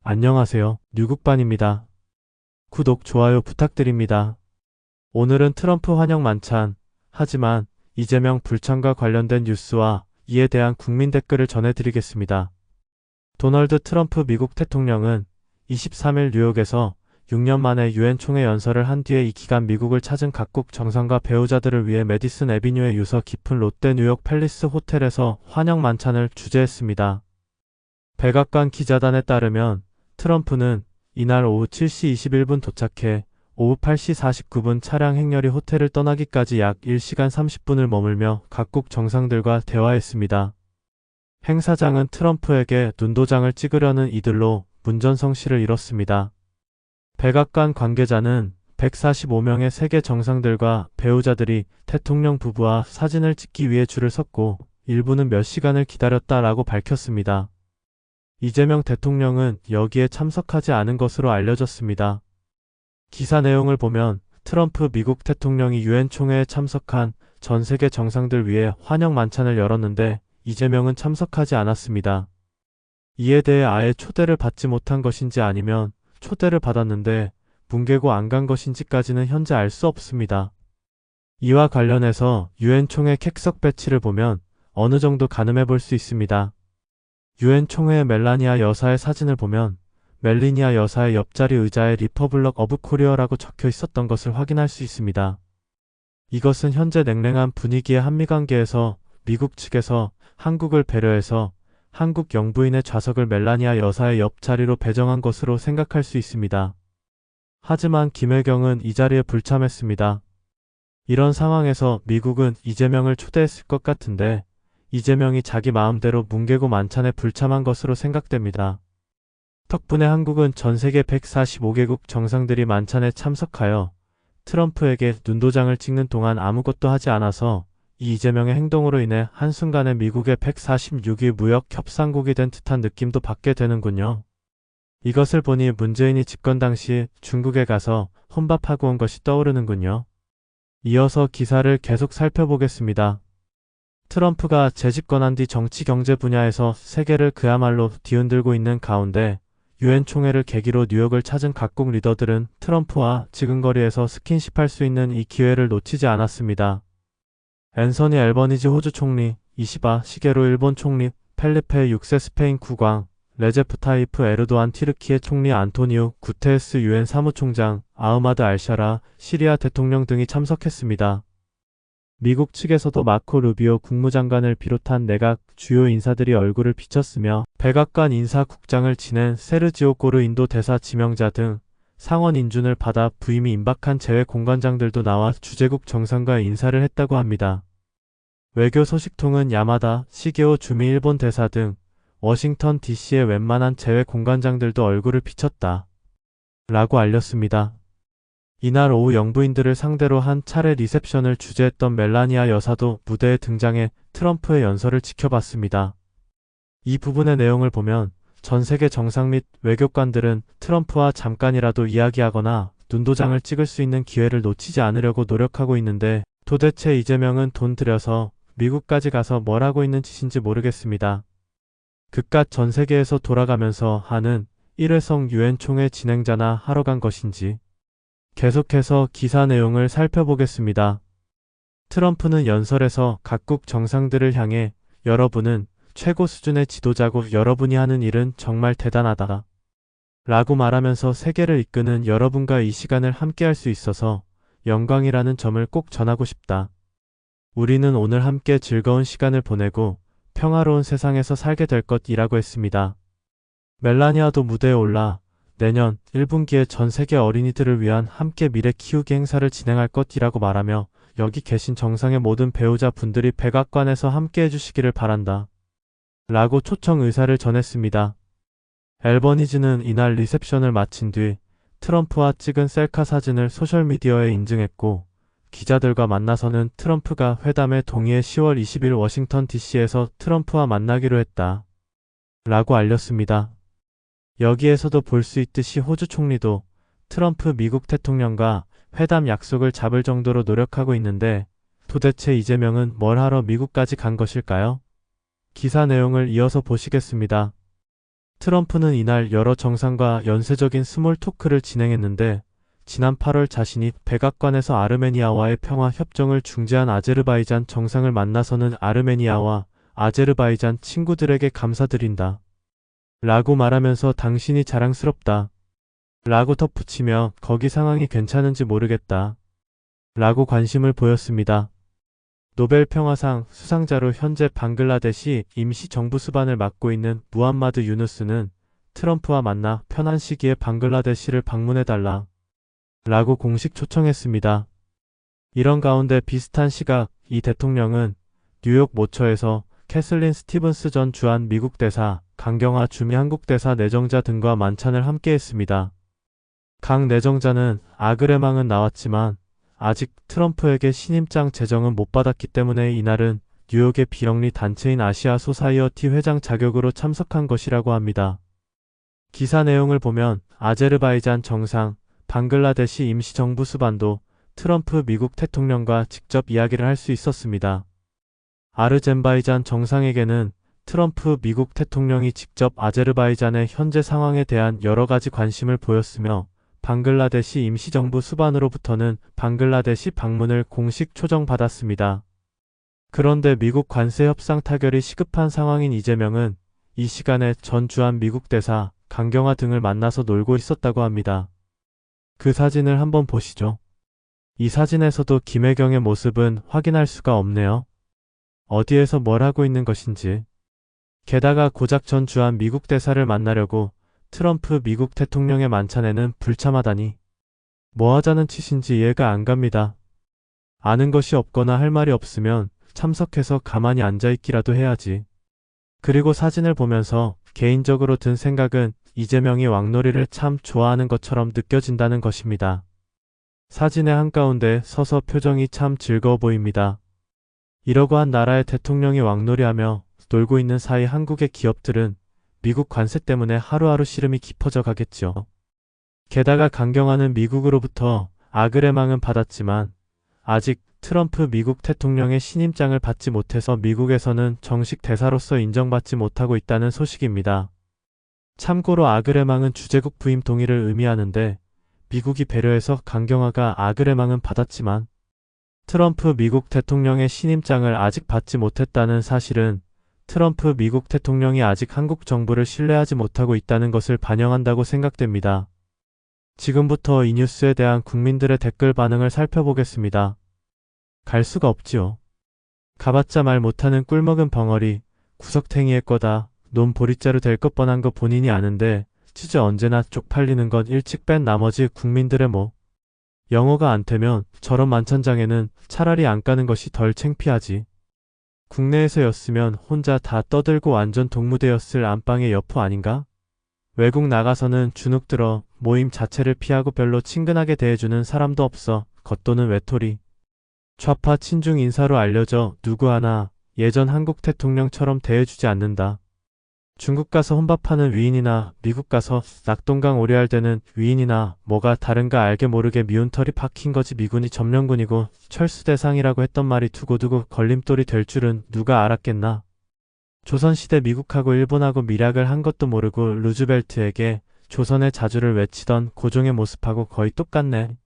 안녕하세요. 뉴국반입니다. 구독, 좋아요 부탁드립니다. 오늘은 트럼프 환영 만찬, 하지만 이재명 불참과 관련된 뉴스와 이에 대한 국민 댓글을 전해드리겠습니다. 도널드 트럼프 미국 대통령은 23일 뉴욕에서 6년 만에 유엔 총회 연설을 한 뒤에 이 기간 미국을 찾은 각국 정상과 배우자들을 위해 메디슨 애비뉴의 유서 깊은 롯데 뉴욕 팰리스 호텔에서 환영 만찬을 주재했습니다. 백악관 기자단에 따르면 트럼프는 이날 오후 7시 21분 도착해 오후 8시 49분 차량 행렬이 호텔을 떠나기까지 약 1시간 30분을 머물며 각국 정상들과 대화했습니다. 행사장은 트럼프에게 눈도장을 찍으려는 이들로 문전성시를 이뤘습니다. 백악관 관계자는 145명의 세계 정상들과 배우자들이 대통령 부부와 사진을 찍기 위해 줄을 섰고 일부는 몇 시간을 기다렸다라고 밝혔습니다. 이재명 대통령은 여기에 참석하지 않은 것으로 알려졌습니다. 기사 내용을 보면 트럼프 미국 대통령이 유엔 총회에 참석한 전 세계 정상들 위해 환영 만찬을 열었는데 이재명은 참석하지 않았습니다. 이에 대해 아예 초대를 받지 못한 것인지 아니면 초대를 받았는데 뭉개고 안 간 것인지까지는 현재 알 수 없습니다. 이와 관련해서 유엔 총회 객석 배치를 보면 어느 정도 가늠해 볼 수 있습니다. 유엔 총회의 멜라니아 여사의 사진을 보면 멜라니아 여사의 옆자리 의자에 리퍼블럭 오브 코리아라고 적혀 있었던 것을 확인할 수 있습니다. 이것은 현재 냉랭한 분위기의 한미관계에서 미국 측에서 한국을 배려해서 한국 영부인의 좌석을 멜라니아 여사의 옆자리로 배정한 것으로 생각할 수 있습니다. 하지만 김혜경은 이 자리에 불참했습니다. 이런 상황에서 미국은 이재명을 초대했을 것 같은데 이재명이 자기 마음대로 뭉개고 만찬에 불참한 것으로 생각됩니다. 덕분에 한국은 전 세계 145개국 정상들이 만찬에 참석하여 트럼프에게 눈도장을 찍는 동안 아무것도 하지 않아서 이 이재명의 행동으로 인해 한순간에 미국의 146위 무역 협상국이 된 듯한 느낌도 받게 되는군요. 이것을 보니 문재인이 집권 당시 중국에 가서 혼밥하고 온 것이 떠오르는군요. 이어서 기사를 계속 살펴보겠습니다. 트럼프가 재집권한 뒤 정치 경제 분야에서 세계를 그야말로 뒤흔들고 있는 가운데 유엔 총회를 계기로 뉴욕을 찾은 각국 리더들은 트럼프와 지근거리에서 스킨십할 수 있는 이 기회를 놓치지 않았습니다. 앤서니 앨버니지 호주 총리, 이시바 시게로 일본 총리, 펠리페 6세 스페인 국왕, 레제프 타이프 에르도안 튀르키예 총리, 안토니우 구테레스 유엔 사무총장, 아흐마드 알샤라 시리아 대통령 등이 참석했습니다. 미국 측에서도 마코 루비오 국무장관을 비롯한 내각 주요 인사들이 얼굴을 비쳤으며 백악관 인사국장을 지낸 세르지오 고르 인도 대사 지명자 등 상원 인준을 받아 부임이 임박한 재외 공관장들도 나와 주재국 정상과 인사를 했다고 합니다. 외교 소식통은 야마다 시게오 주미 일본 대사 등 워싱턴 DC의 웬만한 재외 공관장들도 얼굴을 비쳤다 라고 알렸습니다. 이날 오후 영부인들을 상대로 한 차례 리셉션을 주재했던 멜라니아 여사도 무대에 등장해 트럼프의 연설을 지켜봤습니다. 이 부분의 내용을 보면 전 세계 정상 및 외교관들은 트럼프와 잠깐이라도 이야기하거나 눈도장을 찍을 수 있는 기회를 놓치지 않으려고 노력하고 있는데 도대체 이재명은 돈 들여서 미국까지 가서 뭘 하고 있는 짓인지 모르겠습니다. 그깟 전 세계에서 돌아가면서 하는 일회성 유엔 총회 진행자나 하러 간 것인지. 계속해서 기사 내용을 살펴보겠습니다. 트럼프는 연설에서 각국 정상들을 향해 여러분은 최고 수준의 지도자고 여러분이 하는 일은 정말 대단하다 라고 말하면서 세계를 이끄는 여러분과 이 시간을 함께할 수 있어서 영광이라는 점을 꼭 전하고 싶다. 우리는 오늘 함께 즐거운 시간을 보내고 평화로운 세상에서 살게 될 것이라고 했습니다. 멜라니아도 무대에 올라 내년 1분기에 전 세계 어린이들을 위한 함께 미래 키우기 행사를 진행할 것이라고 말하며 여기 계신 정상의 모든 배우자 분들이 백악관에서 함께 해주시기를 바란다 라고 초청 의사를 전했습니다. 앨버니지는 이날 리셉션을 마친 뒤 트럼프와 찍은 셀카 사진을 소셜미디어에 인증했고 기자들과 만나서는 트럼프가 회담에 동의해 10월 20일 워싱턴 DC에서 트럼프와 만나기로 했다 라고 알렸습니다. 여기에서도 볼 수 있듯이 호주 총리도 트럼프 미국 대통령과 회담 약속을 잡을 정도로 노력하고 있는데 도대체 이재명은 뭘 하러 미국까지 간 것일까요? 기사 내용을 이어서 보시겠습니다. 트럼프는 이날 여러 정상과 연쇄적인 스몰 토크를 진행했는데 지난 8월 자신이 백악관에서 아르메니아와의 평화 협정을 중재한 아제르바이잔 정상을 만나서는 아르메니아와 아제르바이잔 친구들에게 감사드린다 라고 말하면서 당신이 자랑스럽다 라고 덧붙이며 거기 상황이 괜찮은지 모르겠다 라고 관심을 보였습니다. 노벨 평화상 수상자로 현재 방글라데시 임시정부 수반을 맡고 있는 무함마드 유누스는 트럼프와 만나 편한 시기에 방글라데시를 방문해달라 라고 공식 초청했습니다. 이런 가운데 비슷한 시각 이 대통령은 뉴욕 모처에서 캐슬린 스티븐스 전 주한 미국 대사, 강경화 주미 한국 대사 내정자 등과 만찬을 함께했습니다. 강 내정자는 아그레망은 나왔지만 아직 트럼프에게 신임장 제정은 못 받았기 때문에 이날은 뉴욕의 비영리 단체인 아시아 소사이어티 회장 자격으로 참석한 것이라고 합니다. 기사 내용을 보면 아제르바이잔 정상, 방글라데시 임시정부 수반도 트럼프 미국 대통령과 직접 이야기를 할 수 있었습니다. 아르젠바이잔 정상에게는 트럼프 미국 대통령이 직접 아제르바이잔의 현재 상황에 대한 여러 가지 관심을 보였으며 방글라데시 임시정부 수반으로부터는 방글라데시 방문을 공식 초청받았습니다. 그런데 미국 관세 협상 타결이 시급한 상황인 이재명은 이 시간에 전 주한 미국 대사, 강경화 등을 만나서 놀고 있었다고 합니다. 그 사진을 한번 보시죠. 이 사진에서도 김혜경의 모습은 확인할 수가 없네요. 어디에서 뭘 하고 있는 것인지. 게다가 고작 전 주한 미국 대사를 만나려고 트럼프 미국 대통령의 만찬에는 불참하다니. 뭐 하자는 짓인지 이해가 안 갑니다. 아는 것이 없거나 할 말이 없으면 참석해서 가만히 앉아있기라도 해야지. 그리고 사진을 보면서 개인적으로 든 생각은 이재명이 왕놀이를 참 좋아하는 것처럼 느껴진다는 것입니다. 사진의 한가운데 서서 표정이 참 즐거워 보입니다. 이러고한 나라의 대통령이 왕놀이하며 놀고 있는 사이 한국의 기업들은 미국 관세 때문에 하루하루 시름이 깊어져 가겠죠. 게다가 강경화는 미국으로부터 아그레망은 받았지만 아직 트럼프 미국 대통령의 신임장을 받지 못해서 미국에서는 정식 대사로서 인정받지 못하고 있다는 소식입니다. 참고로 아그레망은 주재국 부임 동의를 의미하는데 미국이 배려해서 강경화가 아그레망은 받았지만 트럼프 미국 대통령의 신임장을 아직 받지 못했다는 사실은 트럼프 미국 대통령이 아직 한국 정부를 신뢰하지 못하고 있다는 것을 반영한다고 생각됩니다. 지금부터 이 뉴스에 대한 국민들의 댓글 반응을 살펴보겠습니다. 갈 수가 없지요. 가봤자 말 못하는 꿀먹은 벙어리, 구석탱이의 거다, 놈 보리자루 될 것 뻔한 거 본인이 아는데 치즈 언제나 쪽팔리는 건 일찍 뺀 나머지 국민들의 뭐. 영어가 안 되면 저런 만찬장에는 차라리 안 가는 것이 덜 창피하지. 국내에서였으면 혼자 다 떠들고 완전 동무되었을 안방의 여포 아닌가? 외국 나가서는 주눅 들어 모임 자체를 피하고 별로 친근하게 대해주는 사람도 없어. 겉도는 외톨이. 좌파 친중 인사로 알려져 누구 하나 예전 한국 대통령처럼 대해주지 않는다. 중국 가서 혼밥하는 위인이나 미국 가서 낙동강 오리알대는 위인이나 뭐가 다른가 알게 모르게 미운 털이 박힌 거지. 미군이 점령군이고 철수대상이라고 했던 말이 두고두고 걸림돌이 될 줄은 누가 알았겠나. 조선시대 미국하고 일본하고 밀약을 한 것도 모르고 루즈벨트에게 조선의 자주를 외치던 고종의 모습하고 거의 똑같네.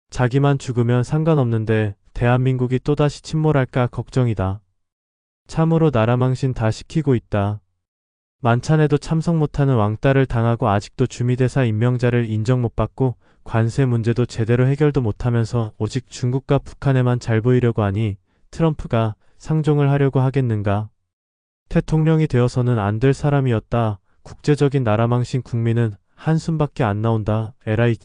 자기만 죽으면 상관없는데 대한민국이 또다시 침몰할까 걱정이다. 참으로 나라 망신 다 시키고 있다. 만찬에도 참석 못하는 왕따를 당하고 아직도 주미대사 임명자를 인정 못 받고 관세 문제도 제대로 해결도 못하면서 오직 중국과 북한에만 잘 보이려고 하니 트럼프가 상종을 하려고 하겠는가. 대통령이 되어서는 안 될 사람이었다. 국제적인 나라 망신 국민은 한숨밖에 안 나온다. 에라이.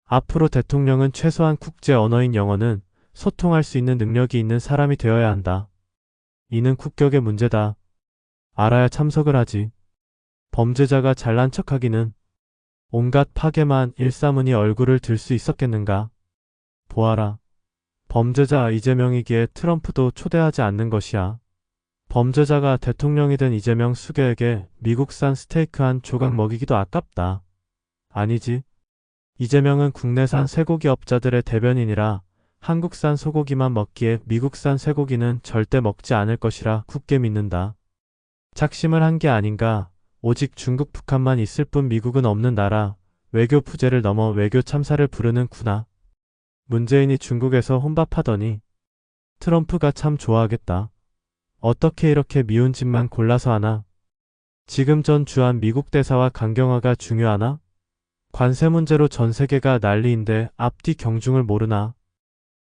앞으로 대통령은 최소한 국제 언어인 영어는 소통할 수 있는 능력이 있는 사람이 되어야 한다. 이는 국격의 문제다. 알아야 참석을 하지. 범죄자가 잘난 척하기는 온갖 파괴만 일사문이 얼굴을 들 수 있었겠는가. 보아라. 범죄자 이재명이기에 트럼프도 초대하지 않는 것이야. 범죄자가 대통령이든 이재명 수교에게 미국산 스테이크 한 조각 먹이기도 아깝다. 아니지. 이재명은 국내산 쇠고기 업자들의 대변인이라 한국산 소고기만 먹기에 미국산 쇠고기는 절대 먹지 않을 것이라 굳게 믿는다. 작심을 한 게 아닌가. 오직 중국, 북한만 있을 뿐 미국은 없는 나라. 외교 부재를 넘어 외교 참사를 부르는구나. 문재인이 중국에서 혼밥하더니 트럼프가 참 좋아하겠다. 어떻게 이렇게 미운 짓만 골라서 하나? 지금 전 주한 미국 대사와 강경화가 중요하나? 관세 문제로 전 세계가 난리인데 앞뒤 경중을 모르나?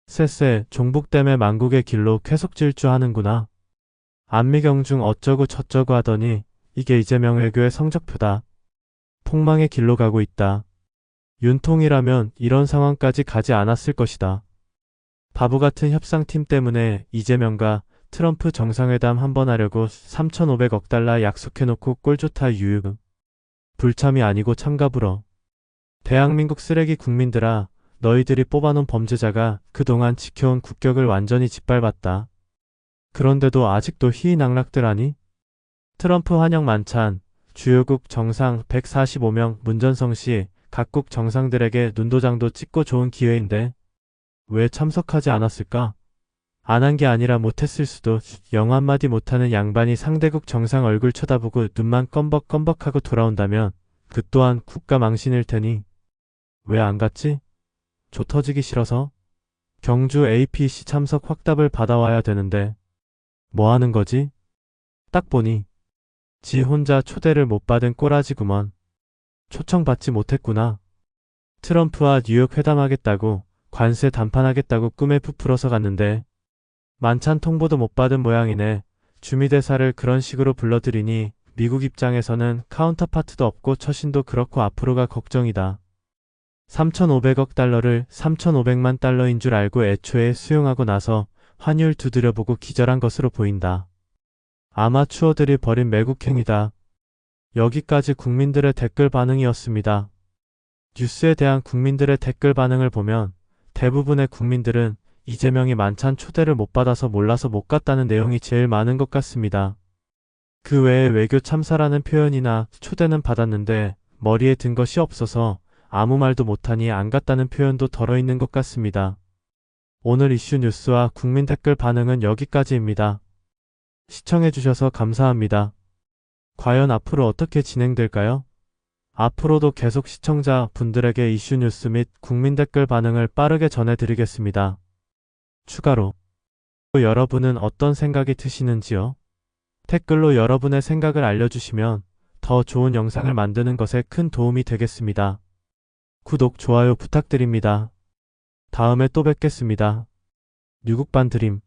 쎄쎄 종북 때문에 만국의 길로 쾌속 질주하는구나. 안미경중 어쩌고 저쩌고 하더니 이게 이재명 외교의 성적표다. 폭망의 길로 가고 있다. 윤통이라면 이런 상황까지 가지 않았을 것이다. 바보 같은 협상팀 때문에 이재명과 트럼프 정상회담 한번 하려고 3,500억 달러 약속해놓고 꼴좋다 유유. 불참이 아니고 참가불어. 대한민국 쓰레기 국민들아, 너희들이 뽑아놓은 범죄자가 그동안 지켜온 국격을 완전히 짓밟았다. 그런데도 아직도 희희낙락들 하니? 트럼프 환영 만찬, 주요국 정상 145명 문전성 시 각국 정상들에게 눈도장도 찍고 좋은 기회인데 왜 참석하지 않았을까? 안 한 게 아니라 못했을 수도. 영어 한마디 못하는 양반이 상대국 정상 얼굴 쳐다보고 눈만 껌벅껌벅하고 돌아온다면 그 또한 국가 망신일 테니 왜 안 갔지? 조 터지기 싫어서? 경주 APC 참석 확답을 받아와야 되는데 뭐 하는 거지? 딱 보니 지 혼자 초대를 못 받은 꼬라지구먼. 초청받지 못했구나. 트럼프와 뉴욕 회담하겠다고 관세 담판하겠다고 꿈에 부풀어서 갔는데 만찬 통보도 못 받은 모양이네. 주미대사를 그런 식으로 불러들이니 미국 입장에서는 카운터파트도 없고 처신도 그렇고 앞으로가 걱정이다. 3,500억 달러를 3,500만 달러인 줄 알고 애초에 수용하고 나서 환율 두드려보고 기절한 것으로 보인다. 아마추어들이 벌인 매국행위다. 여기까지 국민들의 댓글 반응이었습니다. 뉴스에 대한 국민들의 댓글 반응을 보면 대부분의 국민들은 이재명이 만찬 초대를 못 받아서 몰라서 못 갔다는 내용이 제일 많은 것 같습니다. 그 외에 외교 참사라는 표현이나 초대는 받았는데 머리에 든 것이 없어서 아무 말도 못하니 안 갔다는 표현도 덜어 있는 것 같습니다. 오늘 이슈 뉴스와 국민 댓글 반응은 여기까지입니다. 시청해주셔서 감사합니다. 과연 앞으로 어떻게 진행될까요? 앞으로도 계속 시청자 분들에게 이슈 뉴스 및 국민 댓글 반응을 빠르게 전해드리겠습니다. 추가로 여러분은 어떤 생각이 드시는지요? 댓글로 여러분의 생각을 알려주시면 더 좋은 영상을 만드는 것에 큰 도움이 되겠습니다. 구독, 좋아요 부탁드립니다. 다음에 또 뵙겠습니다. 뉴국반 드림.